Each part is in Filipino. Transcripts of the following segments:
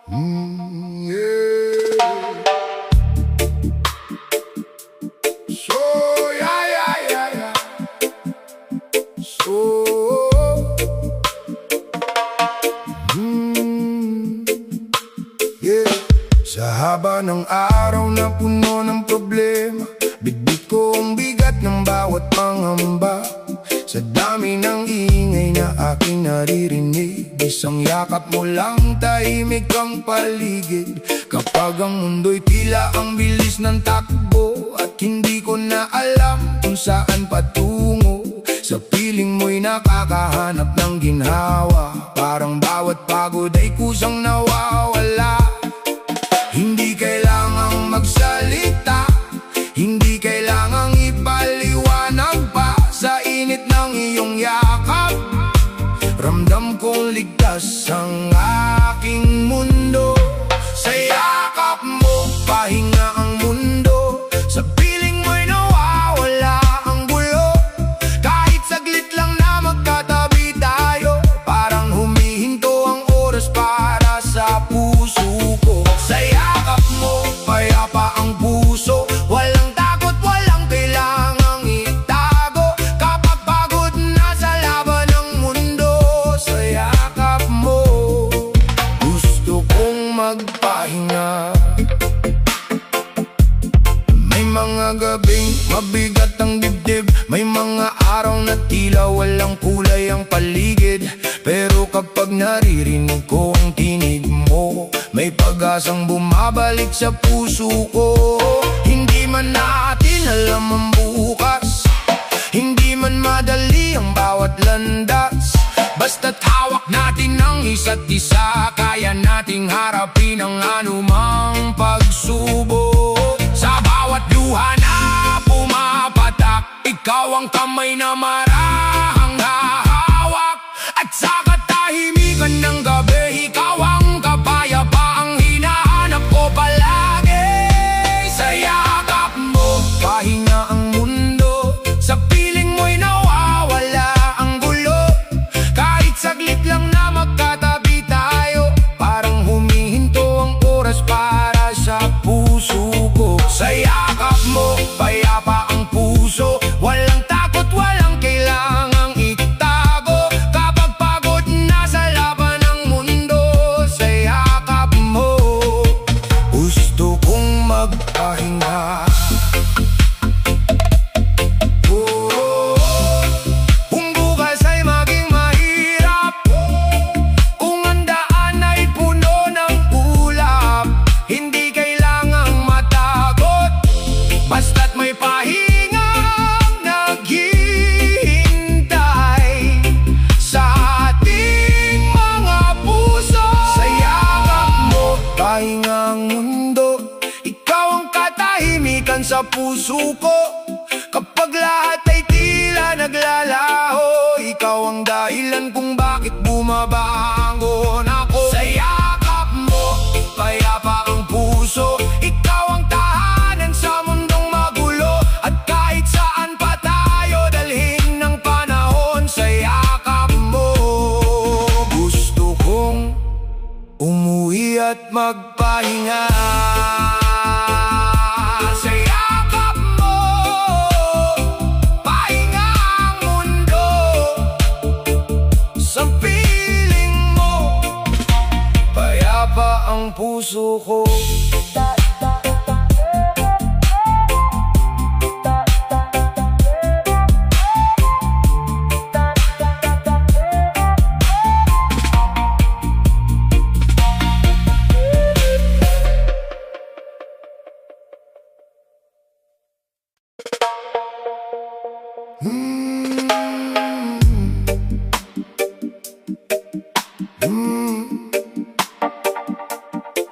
Yeah. So, yeah, yeah, yeah, yeah. So, yeah. Sa haba ng araw na puno ng problema, bitbit ko ang bigat ng bawat pangamba. Sa dami ng ingay na aking naririnig, isang yakap mo lang, tahimik ang paligid. Kapag ang mundo'y tila ang bilis ng takbo, at hindi ko na alam kung saan patungo. Sa piling mo'y nakakahanap ng ginhawa, parang bawat pagod ay kusang nawawala. Hindi kailangang magsalita, hindi kailangang ipaliwanag pa. Sa init ng iyong yakap, ramdam kong ligtas ang aking mundo. Sa yakap mo, pahinga ang mundo. Sa piling mo'y nawawala ang gulo. Kahit saglit lang na magkatabi tayo, parang humihinto ang oras para sa puso ko. Sa yakap mo, payapa ang puso. Walang takot, walang kailangang itago. Kapag pagod na sa laban ng mundo, sa yakap mo, gusto kong magpahinga. May mga gabing mabigat ang dibdib, may mga araw na tila walang kulay ang paligid. Pero kapag naririnig ko ang tinig mo, may pag-asang bumabalik sa puso ko. Hindi man natin alam ang bukas, hindi man madali ang bawat landas, basta't hawak natin ang isa't isa, kaya nating harapin ang anumang pagsubok. Sa bawat luha na pumapatak, ikaw ang kamay na marahang hahawak. At sa katahimikan ng gabi, ikaw ang kapayapaang hinahanap ko palagi. Sa yakap mo, pahinga ang mundo. Sa piling mo'y nawawala ang gulo. Kahit saglit lang na magkatabi tayo, parang humihinto ang oras para sa puso ko. Sa yakap mo, payapa ang puso. Walang takot, walang kailangang itago. Kapag pagod na sa laban ng mundo, sa yakap mo, gusto kong magpahinga. Kung bukas ay maging mahirap, kung ang daan ay puno ng ulap, hindi kailangang matakot, basta't may pahingang naghihintay sa ating mga puso. Sa yakap mo, pahinga ang mundo. Ikaw ang katahimikan sa puso ko. Kapag lahat ay tila naglalaho, ikaw ang dahilan kung bakit bumabangon ako. Sa yakap mo, payapa ang puso. Ikaw ang tahanan sa mundong magulo. At kahit saan pa tayo dalhin ng panahon, sa yakap mo, gusto kong umuwi at magpahinga. Sa yakap mo, pahinga ang mundo. Sa piling mo, payapa ang puso ko.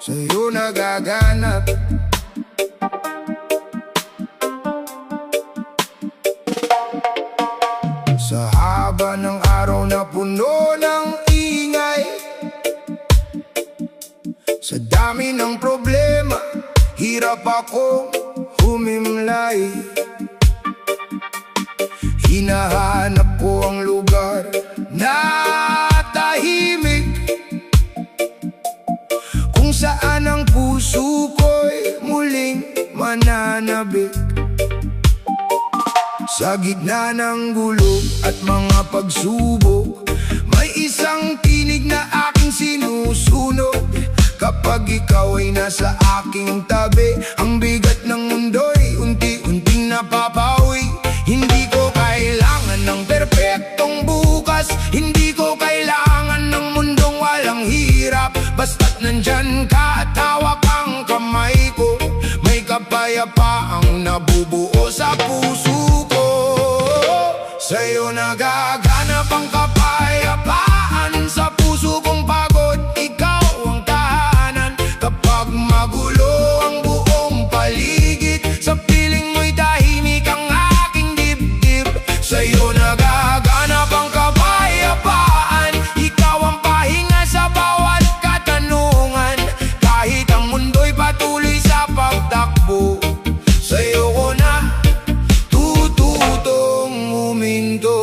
Sa'yo nagaganap, sa haba ng araw na puno ng ingay, sa dami ng problema, hirap akong humimlay. Hinahanap ko ang lugar na tahimik, kung Sa gitna ng gulo at mga pagsubok, may isang tinig na aking sinusunog. Kapag ikaw ay nasa aking tabi, ang bigat ng mundo'y unti-unting napapawi. Hindi ko kailangan ng perpektong bukas, hindi ko kailangan ng mundong walang hirap. Basta't nandyan ka at hawak ang kamay ko, may kapayapaang nabubuo sa puso ko. Sa'yo nagaganap ang kapayapaan, sa puso kong pagod, ikaw ang tahanan. Kapag magulo ang buong paligid, sa piling mo'y tahimik ang aking dibdib. Sa'yo nagaganap ang kapayapaan, ikaw ang pahinga sa bawat katanungan. Kahit ang mundo'y patuloy sa pagtakbo, sa'yo ko na tututong huminto.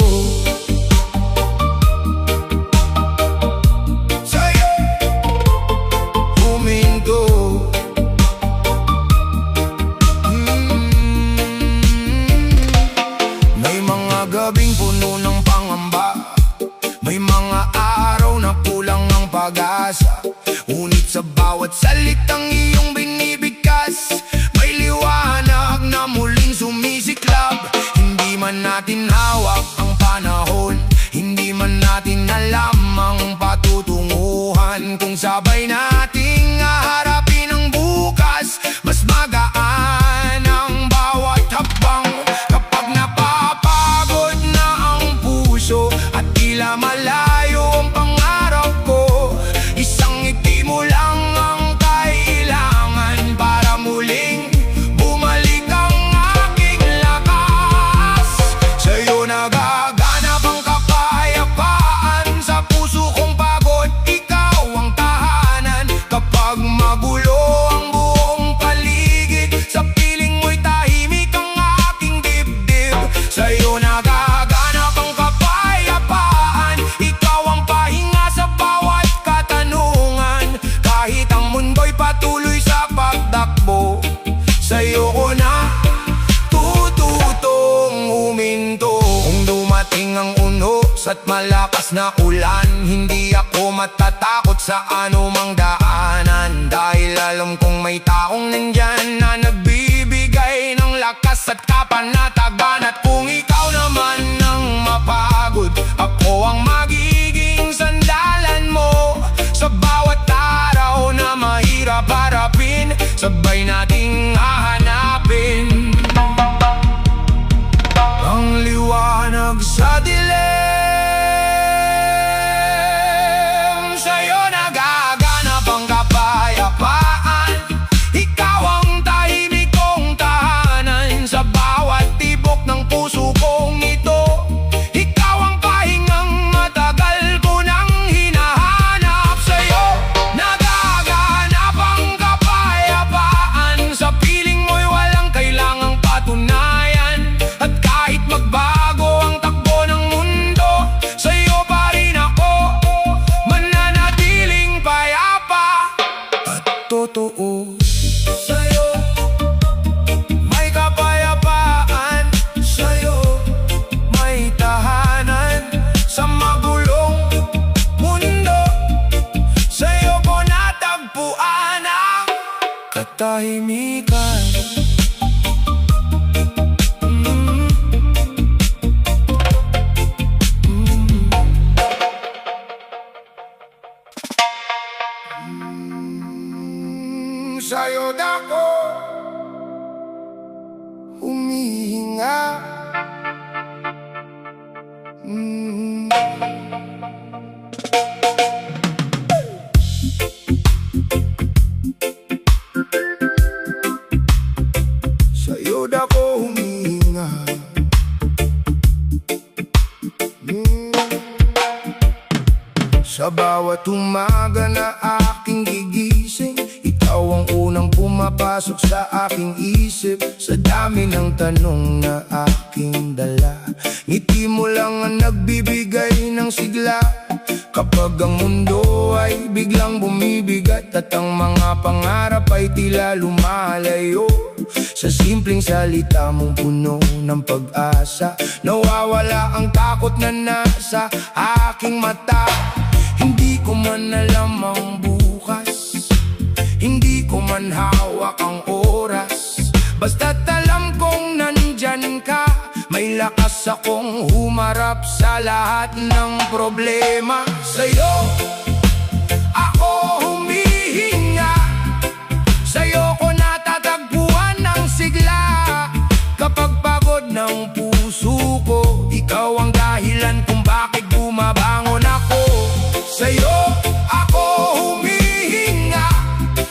Sa'yo huminto. May mga gabing puno ng pangamba, may mga araw na kulang ang pag-asa. Ngunit sa bawat salitang iyong binibigkas, may liwanag na muling sumisiklab. Hindi man natin hawak ang panahon, hindi man natin alam ang patutunguhan. Kung sabay nating haharapin ang bukas, mas magaan ang bawat hakbang. Kapag napapagod na ang puso at tila malayo ang pangarap ko, isang ngiti mo lang ang kailangan para muling bumalik ang aking lakas. Sa'yo nagaganap ang kapayapaan, sa puso kong pagod, ikaw ang tahanan. Kapag magulo ang buong paligid, sa piling mo'y tahimik ang aking dibdib. Sa'yo nagaganap ang kapayapaan, ikaw ang pahinga sa bawat katanungan. Kahit ang mundo'y patuloy sa pagtakbo, sa'yo ko na tututong huminto. Kung dumating ang unos at malakas na ulan, hindi ako matatakot sa anumang daanan. Dahil alam kong may taong nandyan na nagbibigay ng lakas at kapanatagan. At kung ikaw naman ang mapagod, ako ang magiging sandalan mo. Sa bawat araw na mahirap harapin, sabay nating hahanapin ang liwanag sa dilim. Sa'yo nagaganap ang kapayapaan, ikaw ang tahimik kong tahanan. Sa bawat tibok ng puso kong ito, ikaw ang pahingang matagal ko nang hinahanap. Sa'yo nagaganap ang kapayapaan, sa piling mo'y walang kailangang patunayan. At kahit magbago ang takbo ng mundo, sa'yo pa rin ako mananatiling payapa at totoo. Sa'yo may kapayapaan, sa'yo may tahanan. Sa magulong mundo, sa'yo ko natagpuan ang katahimikan. Sa'yo dako humihinga. Sa'yo dako humihinga. Sa bawat umaga na aking gigising, ikaw ang unang pumapasok sa aking isip. Sa dami ng tanong na aking dala, ngiti mo lang ang nagbibigay ng sigla. Kapag ang mundo ay biglang bumibigat at ang mga pangarap ay tila lumalayo, Sa simpleng salita mong puno ng pag-asa, nawawala ang takot na nasa aking mata. Hindi ko man alam ang bukas, hindi ko man hawak ang oras, basta't alam kong nandyan ka. May lakas akong humarap sa lahat ng problema. Sa'yo ako humihinga, sa'yo ko natatagpuan ng sigla. Kapag pagod ng puso ko, ikaw ang dahilan kung bakit bumabangon ako. Sa'yo ako humihinga,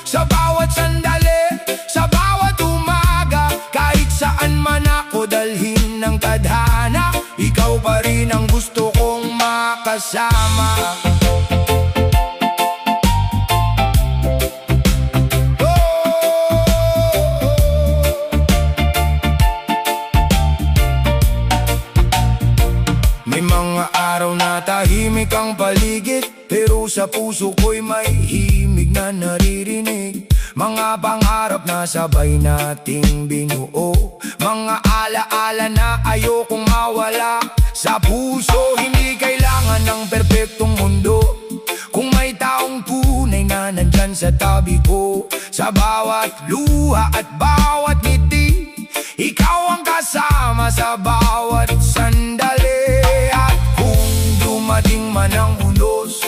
sa bawat sandali, sa bawat umaga. Kahit saan man ako dalhin ng tadhana, ikaw pa rin ang gusto kong makasama. May mga araw na tahimik ang paligid, pero sa puso ko'y may himig na naririnig. Mga pangarap na sabay nating binuo, mga alaala na ayokong mawala sa puso. Hindi kailangan ng perpektong mundo, kung may taong tunay na nandyan sa tabi ko. Sa bawat luha at bawat ngiti, ikaw ang kasama sa bawat sandali. At kung dumating man ang unos,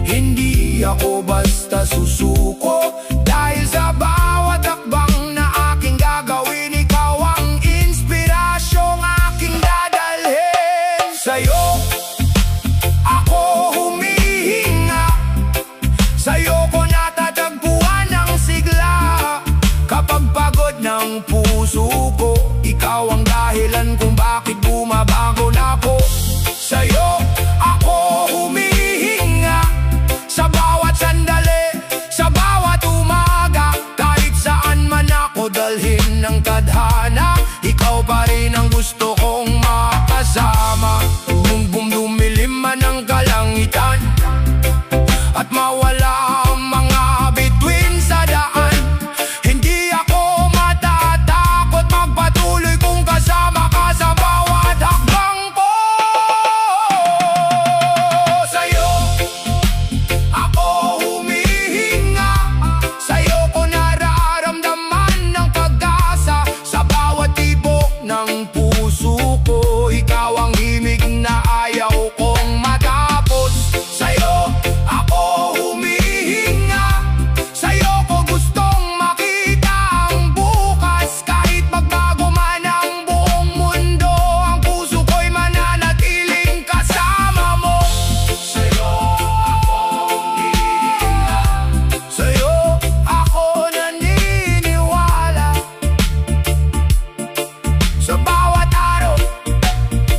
hindi ako basta susuko. Dahil sa bawat akbang na aking gagawin, ikaw ang inspirasyong aking dadalhin. Sa'yo ako humihinga, sa'yo ko natatagpuan ng sigla. Kapag pagod ng puso ko, ikaw ang dahilan kung bakit bumabangon ako. Sa'yo ako humihinga, sa bawat sandali, sa bawat umaga. Kahit saan man ako dalhin ng tadhana, ikaw pa rin ang gusto kong makasama. Kung dumilim man ang kalangitan at mawala ang mga bituin sa daan, hindi ako matatakot magpatuloy kung kasama ka sa bawat hakbang ko. Sa'yo ako humihinga, sa'yo ko nararamdaman ng pag-asa. Sa bawat tibok ng puso ko, ikaw ang himig na ayaw kong matapos. Sa'yo ako humihinga, sa'yo ko gustong makita ang bukas. Kahit magbago man ang buong mundo, ang puso ko'y mananatiling kasama mo. Sa'yo ako humihinga, sa'yo ako naniniwala. Sa bawat araw,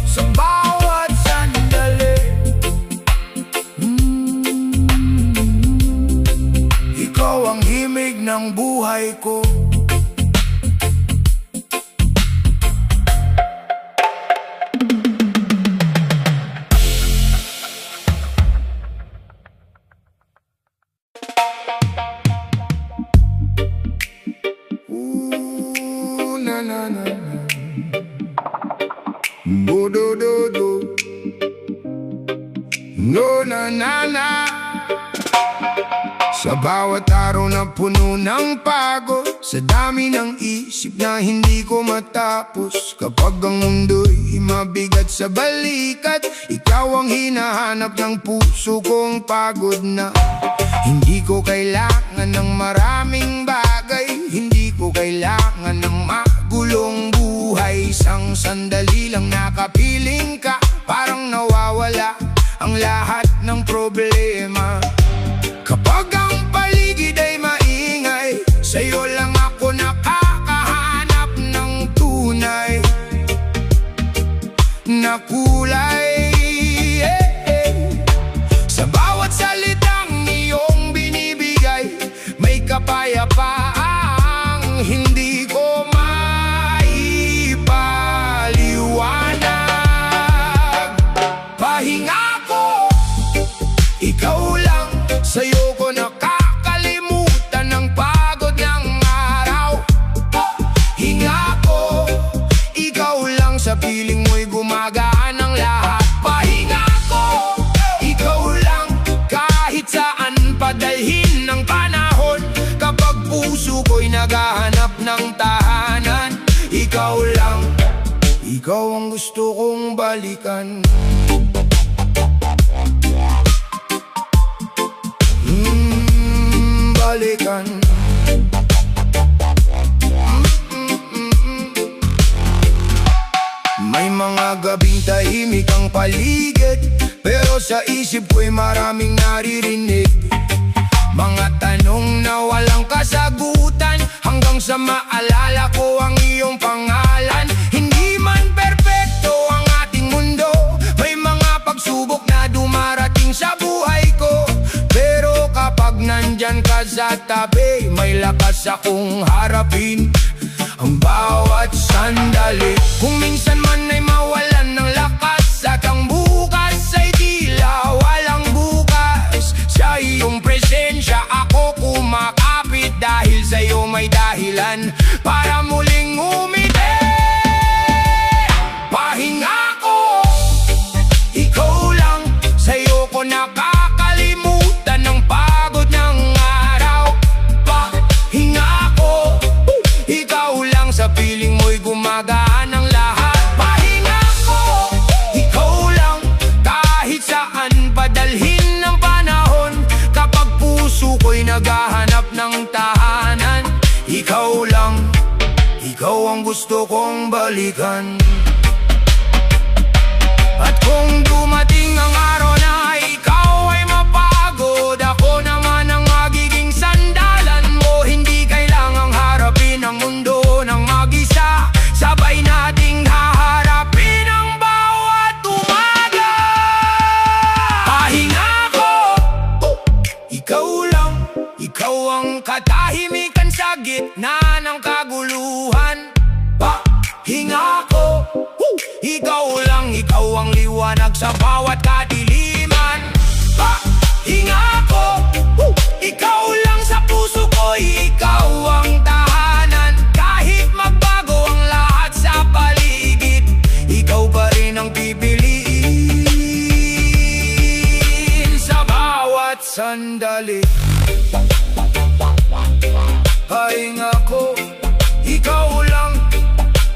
sa bawat sandali, ikaw ang himig ng buhay ko. Na na na na, do do do do, no na na na. Sa bawat araw na puno ng pagod, sa dami ng isip na hindi ko matapos. Kapag ang mundo'y mabigat sa balikat, ikaw ang hinahanap ng puso kong pagod na. Hindi ko kailangan ng maraming bagay, hindi ko kailangan ng magulong buhay. Isang sandali lang nakapiling ka, parang nawawala ang lahat ng problema. Kapag ang paligid ay maingay, sa'yo lang ako nakakahanap ng tunay na kulay. Sa bawat salitang iyong binibigay, may kapayapaang hindi ko maipaliwanag. Pahinga ko, ikaw ikaw ang gusto kong balikan. Balikan. May mga gabing tahimik ang paligid, pero sa isip ko'y maraming naririnig. Mga tanong na walang kasagutan, hanggang sa maalala ko ang iyong pangalan. Hindi man perpekto ang ating mundo, may mga pagsubok na dumarating sa buhay ko. Pero kapag nandyan ka sa tabi, may lakas akong harapin ang bawat sandali. Kung minsan man ay mawalan ng lakas, at ang bukas ay tila walang bukas, sa iyong presensya ako kumakapit, dahil sa'yo may dahilan para muling umiti. Pahinga ko, ikaw lang, sa'yo ko nakakalimutan ng pagod ng araw. Pahinga ko, ikaw lang, sa piling mo'y gumagaan ang lahat. Pahinga ko, ikaw lang, kahit saan padalhin ng panahon. Kapag puso ko'y naghahanap ng tahanan, ikaw lang, ikaw ang gusto kong balikan. At kung dumating ang araw na ikaw ay mapagod, ako naman ang magiging sandalan mo. Hindi kailangang harapin ang mundo ng mag-isa, sabay nating haharapin ang bawat umaga. Pahinga ko, ikaw lang, ikaw ang katahimikan sa gitna ng kaguluhan. Pahinga ko, ikaw lang, ikaw ang liwanag sa bawat kadiliman. Pahinga ko, ikaw lang, sa puso ko, ikaw ang tahanan. Kahit magbago ang lahat sa paligid, ikaw pa rin ang pipiliin sa bawat sandali. Pahinga ko, ikaw lang,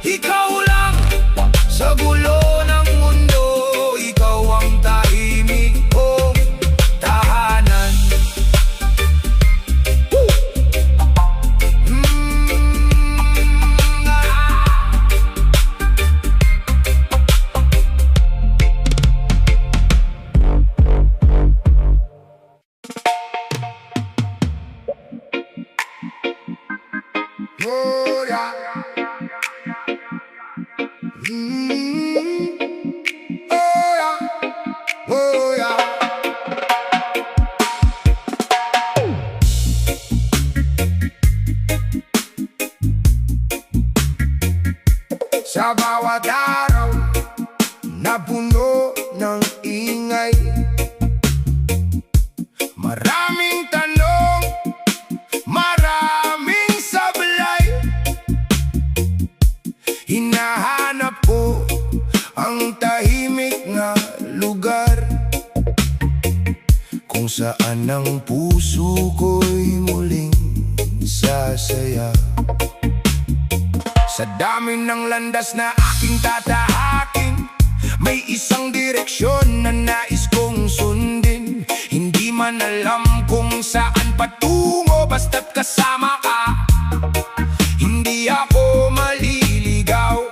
ikaw lang, sa gulo ng mundo, ikaw ang tahimik kong tahanan. Oh yeah. Oh yeah. Oh yeah. Sa bawat araw na puno ng ingay, maraming tanong, maraming sablay. Hinahanap ko ang tahimik na lugar, kung saan ang puso ko'y muling sasaya. Sa dami ng landas na aking tatahakin, may isang direksyon na nais kong sundin. Hindi man alam kung saan patungo, basta't kasama ka, hindi ako maliligaw.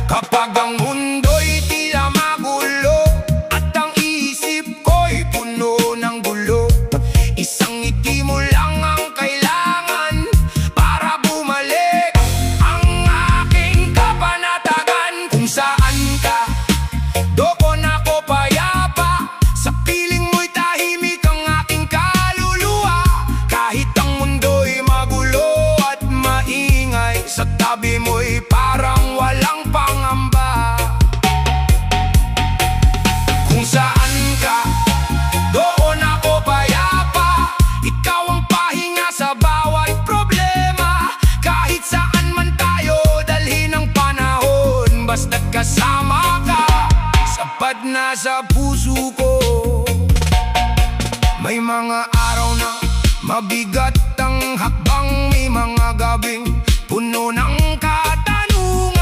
Kapag ang mundo'y tila magulo, at ang isip ko'y puno ng gulo, isang ngiti mo lang ang kailangan para bumalik ang aking kapanatagan. Kung saan ka, doon ako payapa, sa piling mo'y tahimik ang aking kaluluwa. Kahit ang mundo'y magulo at maingay, sa tabi mo'y parang walang pangamba. Kung saan ka, doon ako payapa, ikaw ang pahinga sa bawat problema. Kahit saan man tayo dalhin ng panahon, basta't kasama ka, sapat na sa puso ko. May mga araw na mabigat ang hakbang, may mga gabing puno ng katanungan.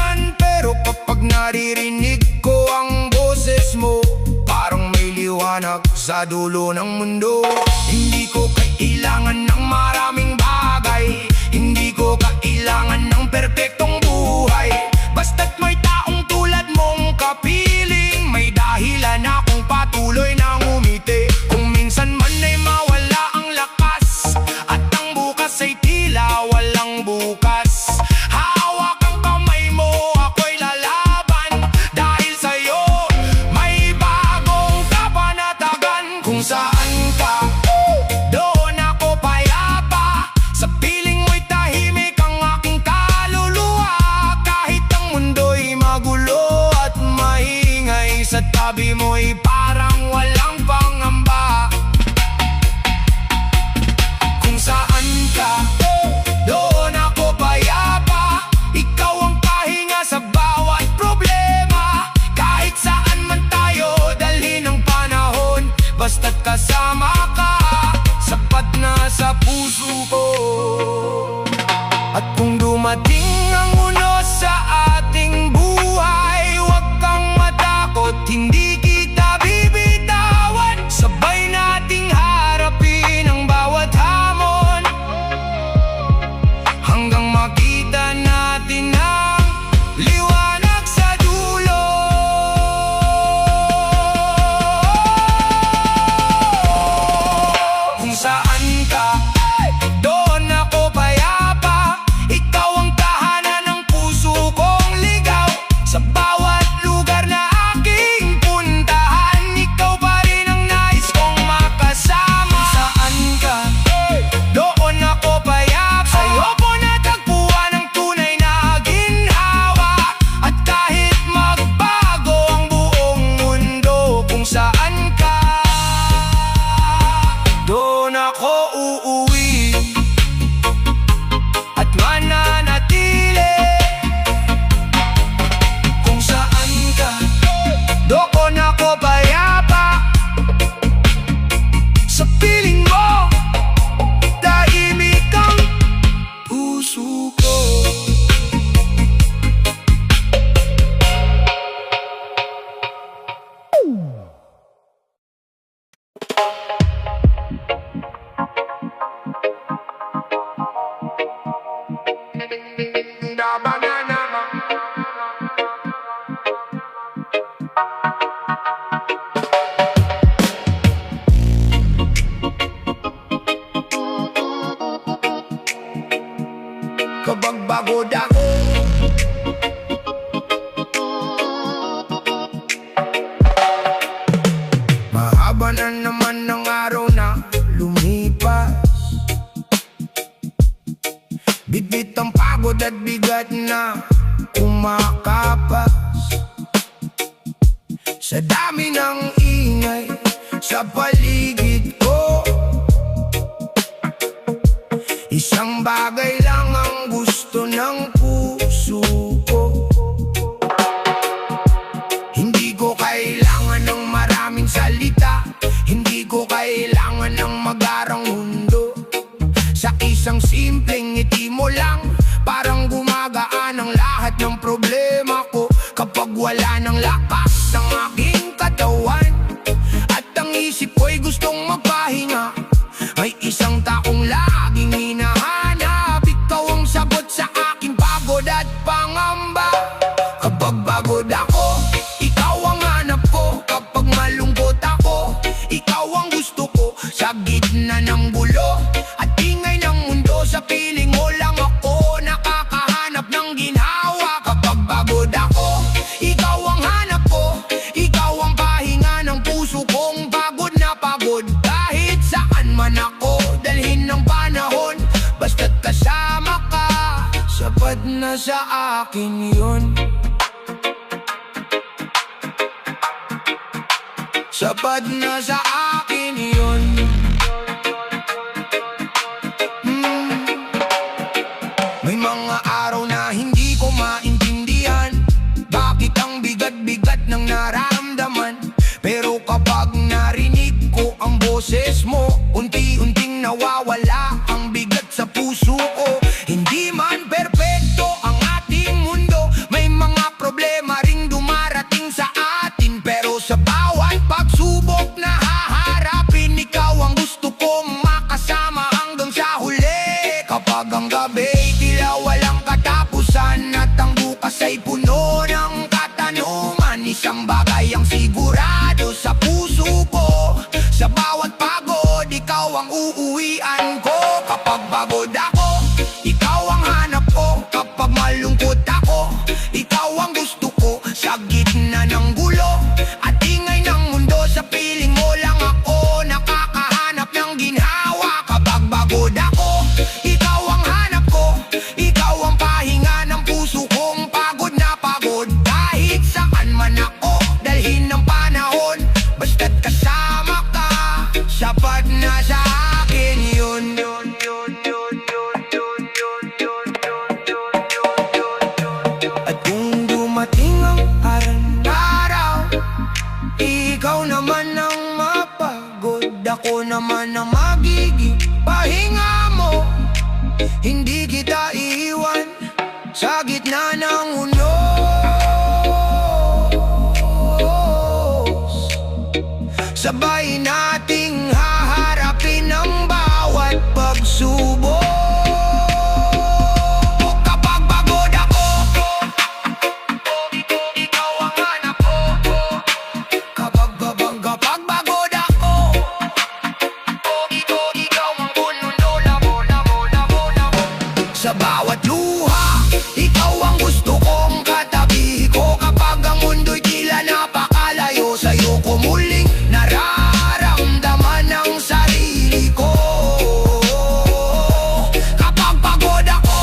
liwanag sa dulo ng mundo. Hindi ko kailangan ng maraming bagay, hindi ko kailangan ng perpektong buhay. Basta't may taong tulad mong kapiling, may dahilan akong patuloy na ngumiti. Kung minsan man ay mawala ang lakas, at ang bukas ay tila walang bukas, hawak ang kamay mo, ako'y lalaban. Dahil sa'yo may bagong kapanatagan. Kung saan ka, doon ako payapa. Sa piling mo'y tahimik ang aking kaluluwa. Kahit ang mundo'y magulo at maingay, sa tabi mo'y parang walang pangamba. Kung saan ka, doon ako payapa. Ikaw ang pahinga sa bawat problema. Kahit saan man tayo dalhin ng panahon, basta't kasama ka, sapat na sa puso ko. At kung dumating ang unos sa ating buhay, huwag kang matakot, hindi kita bibitawan. Sabay nating harapin ang bawat hamon, hanggang makita natin ang liwanag sa dulo. Kung saan ka, doon ako payapa. Ikaw ang tahanan ng puso kong ligaw. Sa bawat lugar na aking puntahan, ikaw pa rin ang nais kong makasama. Kung saan ka, doon ako payapa. Sa'yo ko natagpuan ang tunay na ginhawa. At kahit magbago ang buong mundo, kung saan ka, doon ako uuwi at mananatili. Kung saan ka, doon ako payapa. Sa piling mo, tahimik ang puso ko. Kapag pagod ako, mahaba na naman ang araw na lumipas. Bitbit ang pagod at bigat na kumakapas. Sa dami ng ingay sa paligid ko, isang bagay lang ang gusto ng puso ko. Hindi ko kailangan ng maraming salita, hindi ko kailangan ng magarang mundo. Sa isang simpleng ngiti mo lang, parang gumagaan ang lahat ng problema ko. Kapag wala ng lakas ang aking katawan, at ang isip ko'y gustong magpahinga, may isang taong laging hinahanap. Ikaw ang sagot sa aking pagod at pangamba. Kapag pagod ako, ikaw ang hanap ko. Kapag malungkot ako, ikaw ang gusto ko. Sa gitna ng gulo at ingay ng mundo, sa piling mo lang ako nakakahanap ng ginhawa. Kapag pagod ako, ikaw ang hanap ko. Ikaw ang pahinga ng puso kong pagod na pagod. Kahit saan man ako dalhin ng panahon, basta't kasama ka, sapat na sa akin yun. Sapat na sa akin yun. May mga araw na hindi ko maintindihan bakit ang bigat-bigat ng nararamdaman. Pero kapag narinig ko ang boses mo, unti-unting nawawala ang bigat sa puso ko. Hindi man perpekto ang ating mundo, may mga problema ring dumarating sa atin. Pero sa bawat pagsubok na Isang gabi, tila walang katapusan, at ang bukas ay puno ng katanungan. Isang bagay ang sigurado sa puso ko, sa bawat pagod, ikaw ang uuwian ko. Kapag pagod ako, ikaw ang hanap ko. Kapag malungkot ako, ikaw ang gusto ko. Sa gitna ng gulo at ingay ng mundo, sa piling mo lang ako nakakahanap ng ginhawa. Kapag pagod ako, ikaw ang hanap ko. Ikaw ang pahinga ng puso kong pagod na pagod. Kahit saan man ako, dalhin ng panahon, basta't kasama ka, sapat na sa akin yun. At kung dumating ang araw, ikaw naman ang mapagod, ako naman ang magiging pahinga mo. Hindi kita iiwan sa gitna ng unos. Sabay nating haharapin ang bawat pagsubok. Kapag pagod ako, ikaw ang hanap ko. Kapag pagod ako, ikaw ang punundo. Sa bawat luha, ikaw ang gusto kong katabi ko. Kapag ang mundo'y tila napakalayo, sa'yo ko muling nararamdaman ang sarili ko. Kapag pagod ako,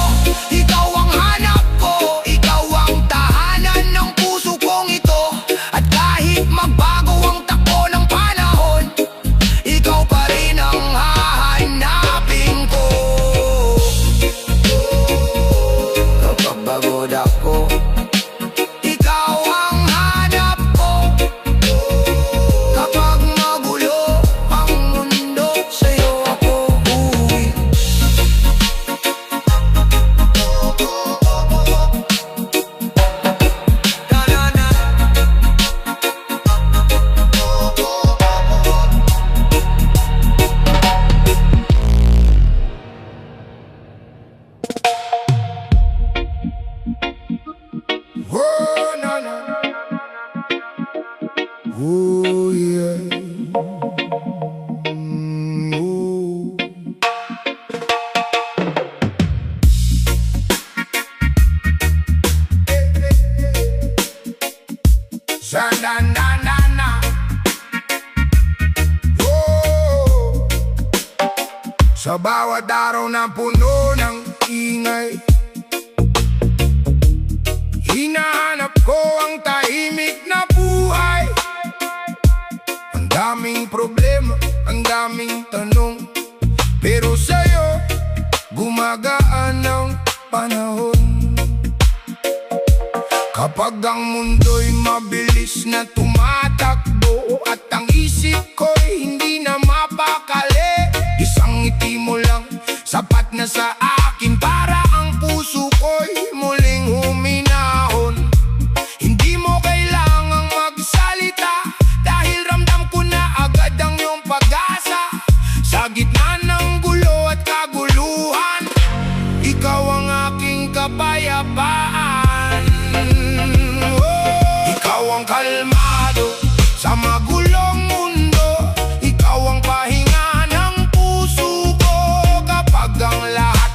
ikaw ang hanap ko. Ikaw ang tahanan ng puso kong ito. At kahit magbago ang takbo ng panahon, ikaw pa rin ang hahanapin ko. Kapag pagod ako, ikaw ang hanap ko. Kapag magulo ang mundo, sa'yo ako uuwi. Ta-na-na. Oh, na, na. Oh, yeah. Oh. Sa-na-na-na-na. Oh. Sa bawat araw na puno ng ingay, hinahanap ko ang tahimik na buhay. Ang daming problema, ang daming tanong, pero sa'yo gumagaan ang panahon. Kapag ang mundo'y mabilis na tumatakbo, at ang isip ko'y hindi na mapakali, isang ngiti mo lang sapat na sa akin, para ang puso ko'y muling huminahon. Hindi mo kailangang magsalita, dahil ramdam ko na agad ang iyong pag-asa. Sa gitna ng gulo at kaguluhan, ikaw ang aking kapayapaan. Ikaw ang kalmado sa magulong mundo. Ikaw ang pahinga ng puso ko. Kapag ang lahat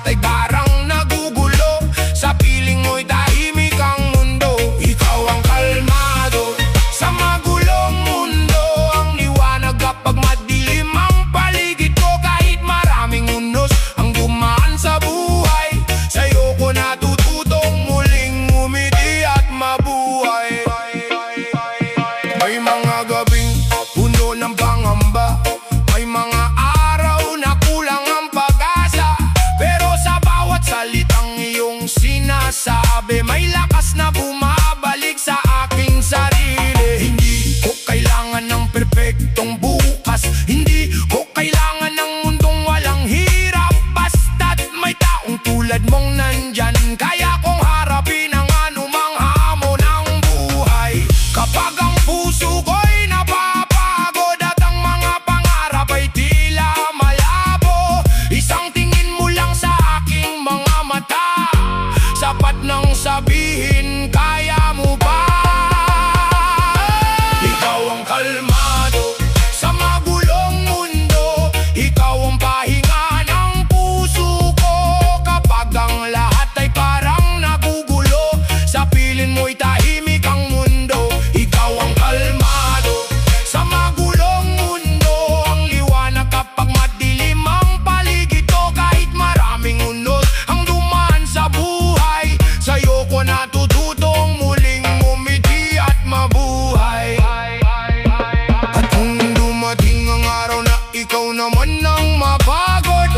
naman ng mapagod.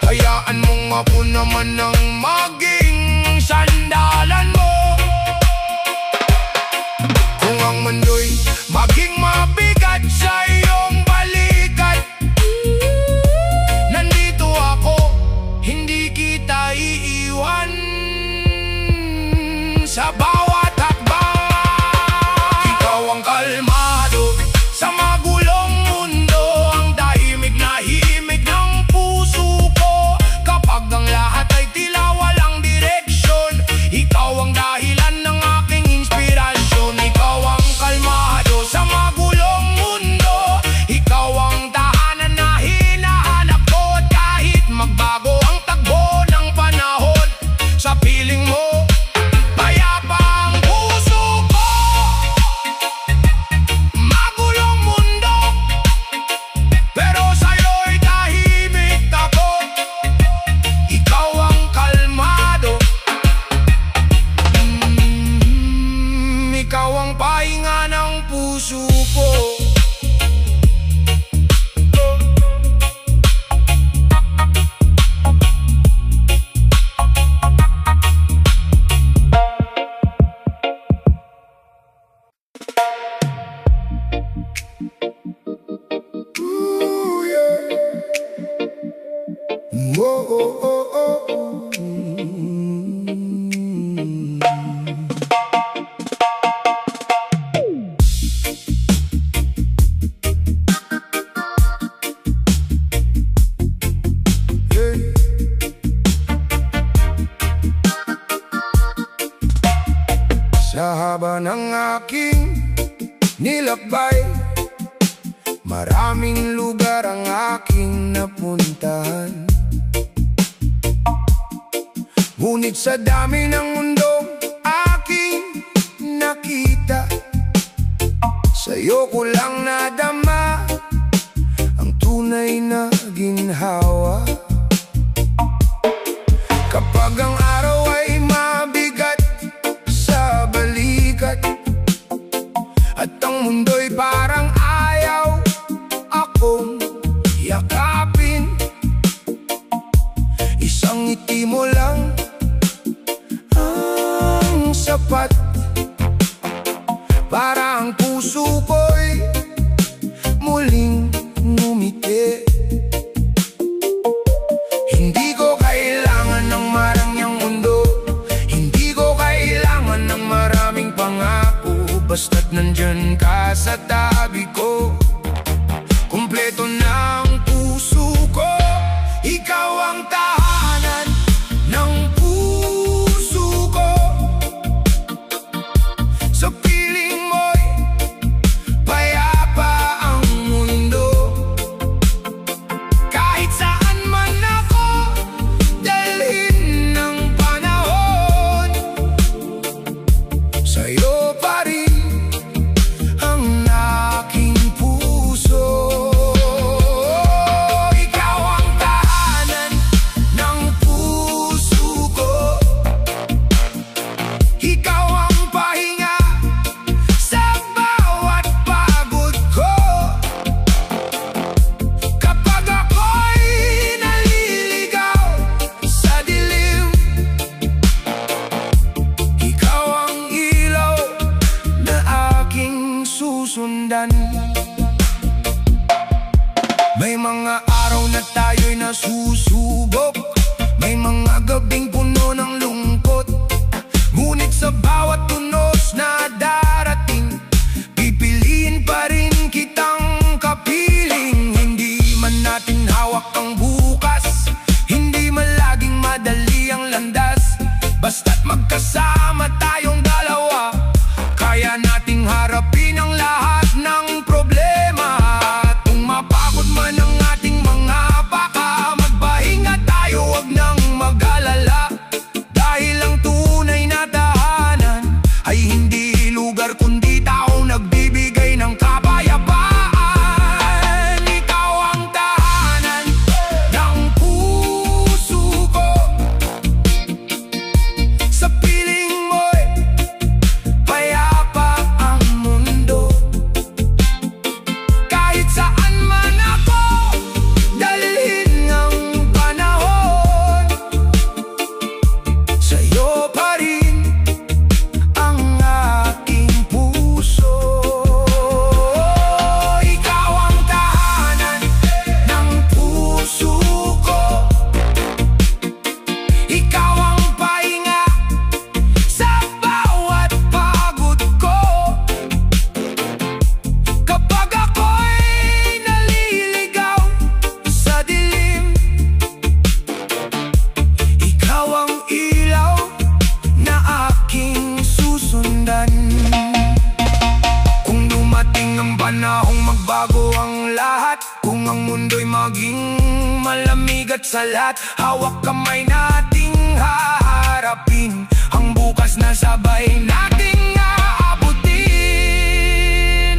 Hayaan mong ako naman ng maging sandalan mo. Kung ang mundo'y maging mabigat sa iyong balikat, nandito ako, hindi kita iiwan sa bawat hakbang. Ikaw ang kalmado sa magulong mundo, ang tahimik na himig ng puso ko. Kapag ang lahat ay tila walang direksyon, ikaw ang dahilan ng aking inspirasyon. Ikaw ang kalmado sa magulong mundo, ikaw ang tahanan na hinahanap ko. At kahit magbago ang tagbo ng panahon, sa piling mo payapa ang puso ko. Magulong mundo, pero sa'yo'y tahimik ako. Ikaw ang kalmado, ikaw ang pahinga ng puso ko. Ooh, yeah. Whoa, oh, oh, oh, oh. Hey. Sa haba ng aking nilakbay, maraming lugar ang aking napuntahan. Ngunit sa dami ng mundong aking nakita, sa'yo ko lang nadama ang tunay na ginhawa. Kapag ang araw ay mabigat sa balikat, at ang mundo'y parang ayaw akong yakapin, isang ngiti mo lang ang sapat para ang puso ko'y muling ngumiti. Hindi ko kailangan ng marangyang mundo, hindi ko kailangan ng maraming pangako. Basta't nandyan ka sa tabi ko, kumpleto na ang puso ko. Ikaw ang tahanan ng puso ko. Sa piling mo'y payapa ang mundo. Kahit saan man ako dalhin ng panahon, sa'yo pa rin ang aking puso. Ikaw ang tahanan ng puso ko. Ikaw ang pahinga sa bawat pagod ko. Kapag ako'y naliligaw sa dilim, ikaw ang ilaw na aking susundan. May mga araw na tayo'y nasusubok, may mga gabing puno ng lungkot. Ngunit sa bawat tunos na darating, pipiliin pa rin kitang kapiling. Hindi man natin hawak ang bukas, hindi man laging madali ang landas, basta't magkasama tayong dalawa, kaya nating harapin ang lahat ng problema. At kung mapagod man ang ating mga baka, magpahinga tayo, wag nang mag-alala, dahil ang tunay na tahanan ay hindi lupa. lahat. Kung ang mundo'y maging malamig at salat, hawak kamay nating haharapin ang bukas na sabay nating aabutin.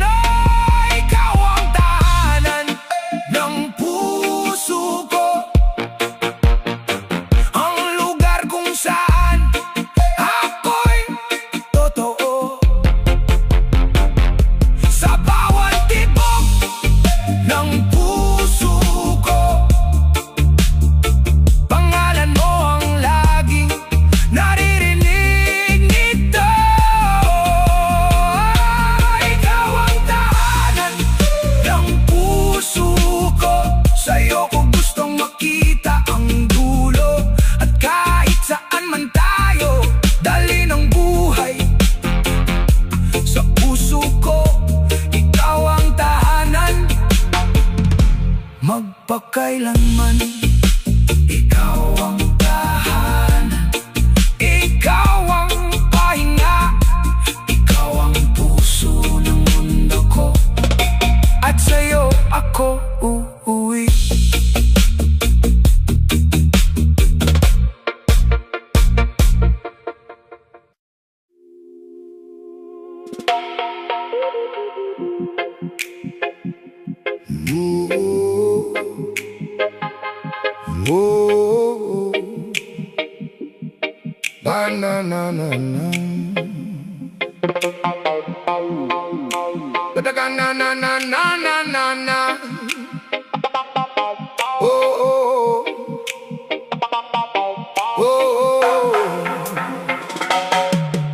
Oh, ikaw ang tahanan ng puso ko, ang lugar kung saan ako'y totoo. Sa bawat tibok ng puso ko, pangalan mo ang laging naririnig nito. Ikaw ang tahanan ng puso ko, sa'yo ko gustong makita ang dulo. At kahit saan man tayo dali ng buhay, sa puso ko ikaw ang tahanan. Magpakailanman ikaw ang tahanan, ikaw ang pahinga, ikaw ang puso ng mundo ko, at sa'yo ako uuwi. Oh, na na na na na, na na na na na na na. Oh, oh, oh, oh.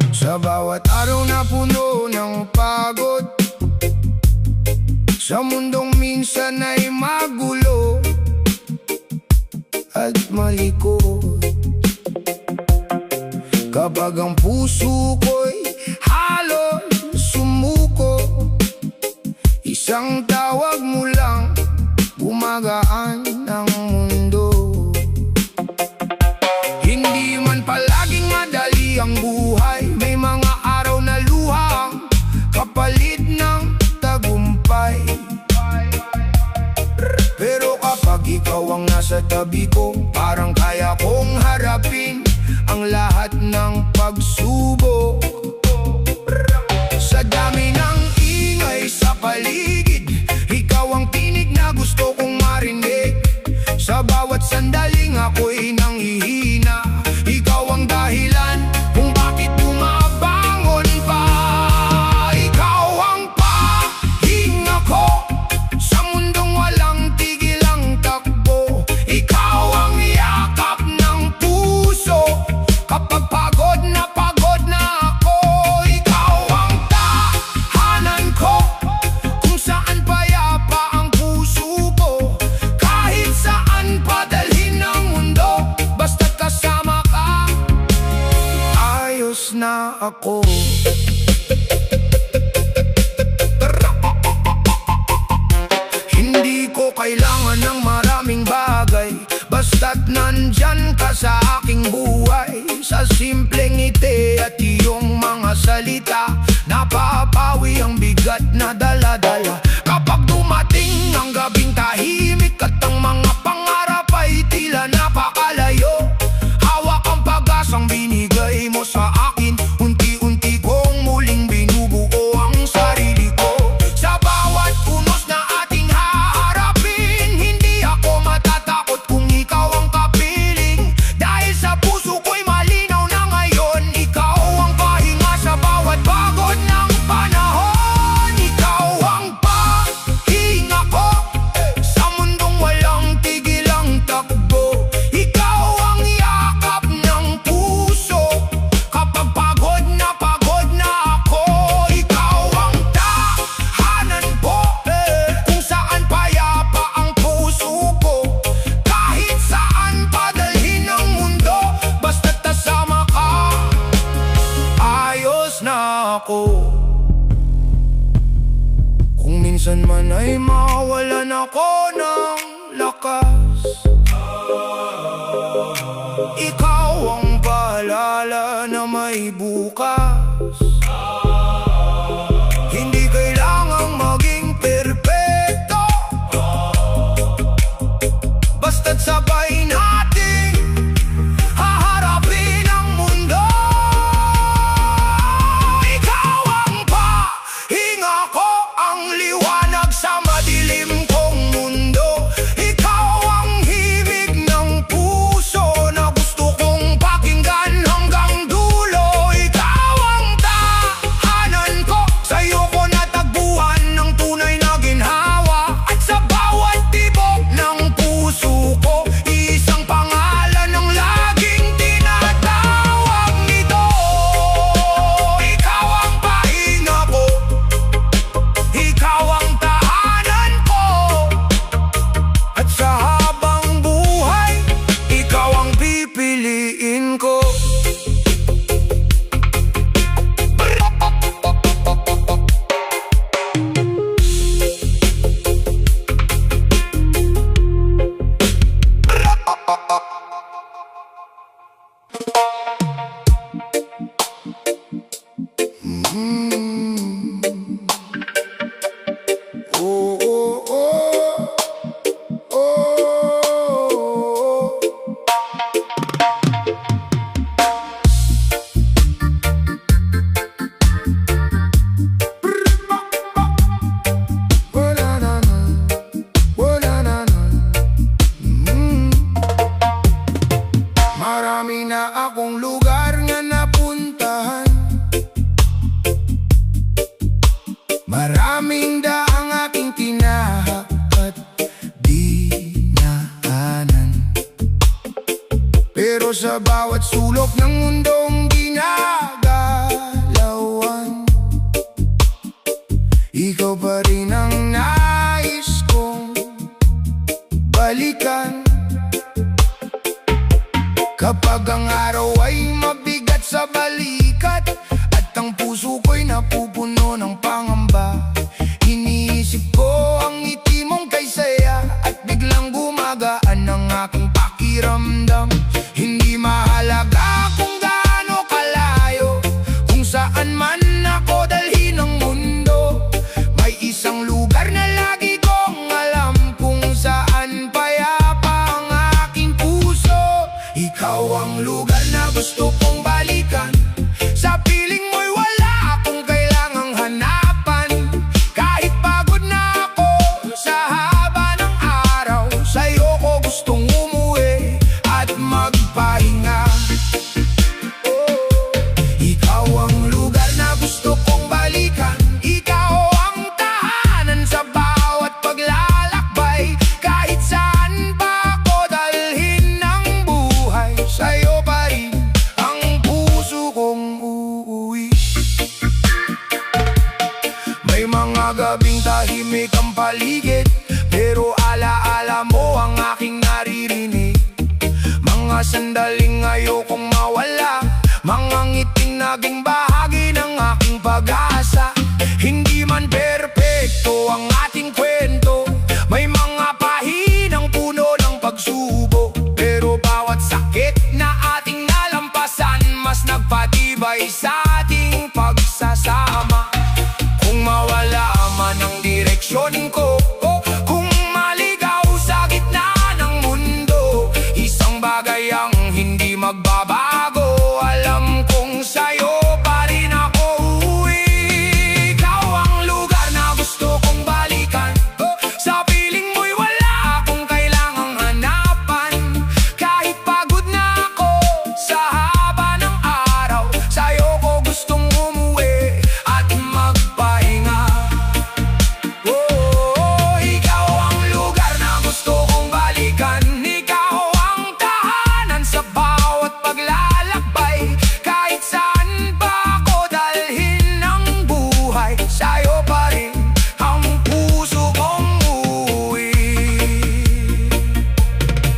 Sa bawat araw na puno ng pagod, sa mundong minsan ay magulo at malikot, kapag ang puso ko'y halos sumuko, isang tawag mo lang, gumagaan ang mundo. Hindi man palaging madali ang buhay, may mga araw na luhang kapalit ng tagumpay. Pero kapag ikaw ang nasa tabi ko, parang kaya kong harapin ang lahat ng pagsubok. Sa dami ng ingay sa paligid, ikaw ang tinig na gusto kong marinig. Sa bawat sandaling ako'y nanghihina, ikaw ang dahilan kung bakit bumabangon pa. Ikaw ang pahinga ko sa mundong walang tigil ang takbo. Ikaw ang yakap ng puso kapag pagod na ako. Ikaw ang tahanan ko kung saan payapa ang puso ko, kahit saan padalhin ng mundo, basta't kasama ka, ayos na ako. Hindi ko kailangan ng maraming bagay, basta't nandyan ka sa aking buhay. Sa simpleng ngiti at iyong mga salita, napapawi ang bigat na dala-dala. Kapag dumating ang gabing tahimik at ang mga pangarap ay tila napakalayo, hawak ang pag-asang binigay mo sa akin. Unti-unti kong muling binubuo ang sarili ko. Sa bawat unos na ating haharapin, hindi ako matatakot kung ikaw ang kapiling. Dahil sa puso ko'y malinaw na ngayon, ikaw ang pahinga sa bawat pagod ng panahon. Ikaw ang pahinga sa bawat sulok ng mundong ginagalawan, ikaw pa rin ang nais kong balikan. Kapag ang araw ay mabigat sa balikat at ang puso ko'y napupuno ng pangamba, iniisip ko ang ngiti mong kay saya at biglang gumagaan ang aking pakiramdam. Hindi mahalaga kung gaano kalayo, kung saan man ako dalhin ng mundo, may isang lugar na lagi kong alam kung saan payapa ang aking puso. Ikaw ang lugar na gusto kong balikan, sa piling mo'y wala akong kailangang hanapan. Kahit pagod na ako sa haba ng araw, sa'yo ko gustong umuwi at magpahinga. Ikaw ang lugar na gusto kong balikan, ikaw ang tahanan sa bawat paglalakbay. Kahit saan pa ako dalhin ng buhay, sa'yo pa rin ang puso kong uuwi. May mga gabing tahimik ang paligid, pero alaala mo ang aking naririnig. Mga sandaling ayokong mawala, mga ngiting naging bahagi ng aking pag-asa. Hindi man perpekto ang ating kwento, may mga pahinang puno ng pagsubok, pero bawat sakit na ating nalampasan mas nagpatibay sa ating pagsasama. Kung mawala man ang direksyon ko, kung maligaw sa gitna ng mundo, isang bagay ang hindi magbabago, alam kong sa'yo pa rin ako uuwi. Ikaw ang lugar na gusto kong balikan, sa piling mo'y wala akong kailangang hanapan. Kahit pagod na ako sa haba ng araw, sa'yo ko gustong umuwi at magpahinga. Ikaw ang lugar na gusto kong balikan, ikaw ang tahanan sa bawat paglalakbay. Kahit saan pa ako dalhin ng buhay, sa'yo pa rin ang puso kong uuwi.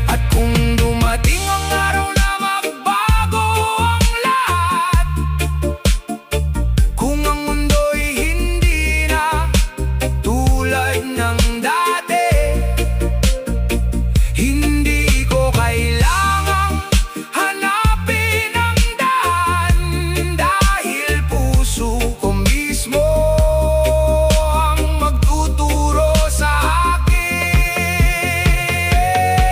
At kung dumating ang araw na magbago ang lahat, kung ang mundo'y hindi na tulad ng dati, hindi ko kailangang hanapin ang daan, dahil puso ko mismo ang magtuturo sa akin.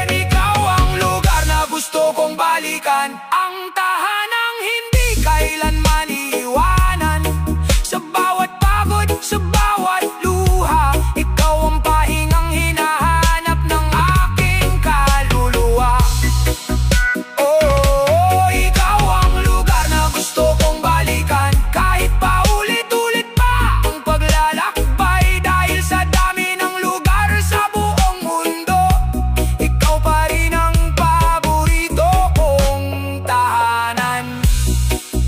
Ikaw ang lugar na gusto kong balikan, ang tahanang hindi kailanman iiwanan. Sa bawat pagod, sa bawat luha, ikaw ang pahingang hinahanap ng aking kaluluwa. Ikaw ang lugar na gusto kong balikan, kahit paulit-ulit pa ang paglalakbay. Dahil sa dami ng lugar sa buong mundo, ikaw pa rin ang paborito kong tahanan.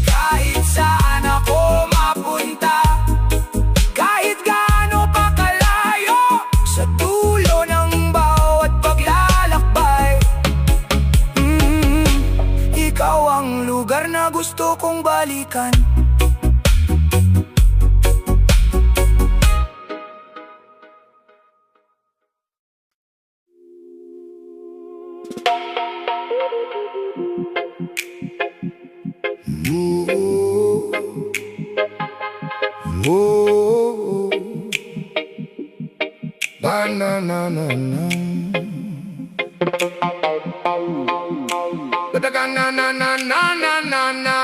Kahit saan ako mapunta, kahit gaano pa kalayo, sa dulo ng bawat paglalakbay, ikaw ang lugar na gusto kong balikan. Na na na na na. Na na na na na na na.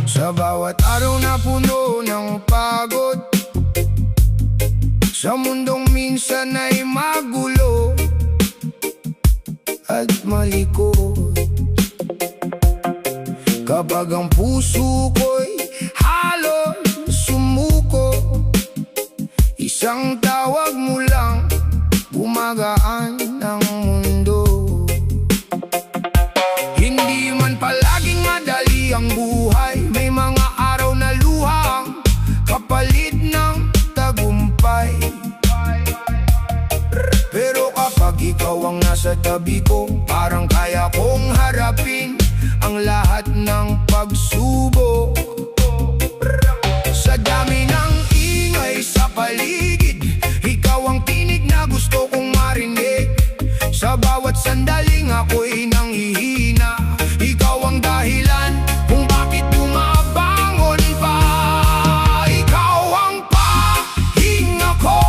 Sa bawat araw na puno ng pagod, sa mundong minsan ay magulo at malikot, kapag ang puso ko'y halos sumuko, Isang tawag mo lang, gumagaan ang mundo. Hindi man palaging madali ang buhay, may mga araw na luhang kapalit ng tagumpay. Pero kapag ikaw ang nasa tabi ko, parang kaya kong harapin ang lahat ng pagsubok. Sa dami ng ingay sa paligid, ikaw ang tinig na gusto kong marinig. Sa bawat sandaling ako'y nanghihina, ikaw ang dahilan kung bakit bumabangon pa. Ikaw ang pahinga ko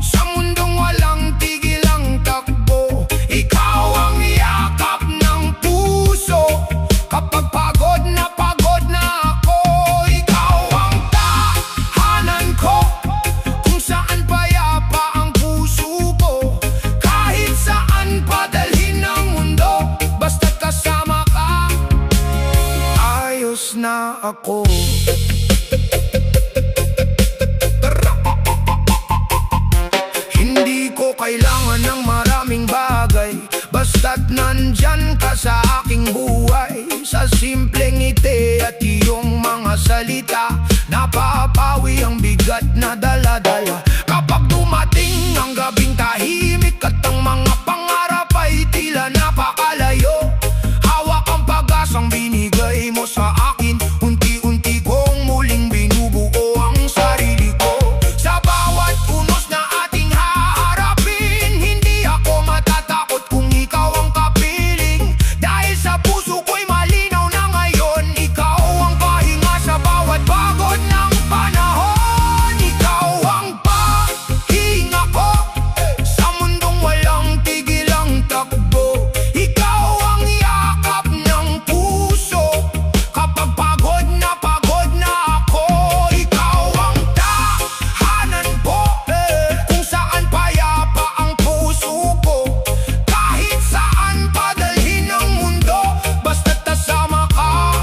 sa mundong walang tigil ang takbo. Ikaw ang yakap ng puso kapag pagod na ako. Ikaw ang tahanan ko kung saan payapa ang puso ko. Kahit saan padalhin ng mundo, basta't kasama ka, ayos na ako. Hindi ko kailangan ng maraming bagay, basta't nandyan ka sa aking buhay. Sa simpleng ngiti at iyong mga salita, napapawi ang bigat na dala-dala. Kapag dumating ang gabing tahimik at ang mga pangarap ay tila napakalayo, hawak ang pag-asang binigay mo sa akin. Unti-unti kong muling binubuo ang sarili ko. Sa bawat unos na ating haharapin, hindi ako matatakot kung ikaw ang kapiling. Dahil sa puso ko'y malinaw na ngayon, ikaw ang pahinga sa bawat pagod ng panahon. Ikaw ang pahinga ko sa mundong walang tigil ang takbo. Ikaw ang yakap ng puso kapag pagod na ako. Ikaw ang tahanan ko kung saan payapa ang puso ko. Kahit saan padalhin ng mundo, basta't kasama ka,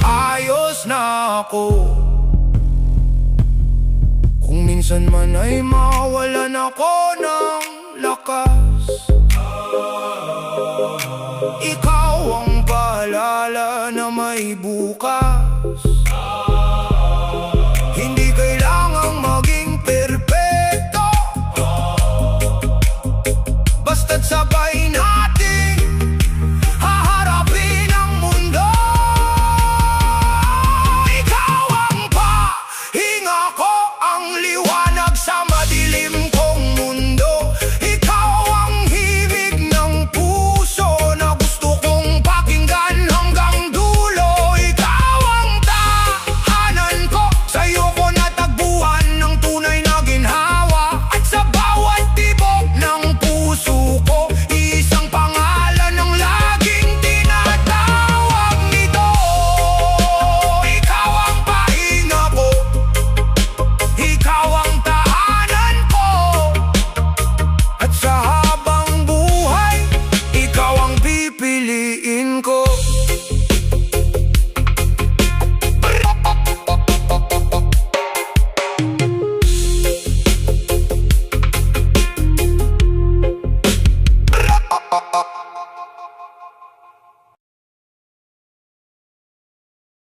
ayos na ako. Kung minsan man ay mawalan ako ng lakas, ikaw ang paalala na may bukas. Hindi kailangang maging perpekto, basta't sabay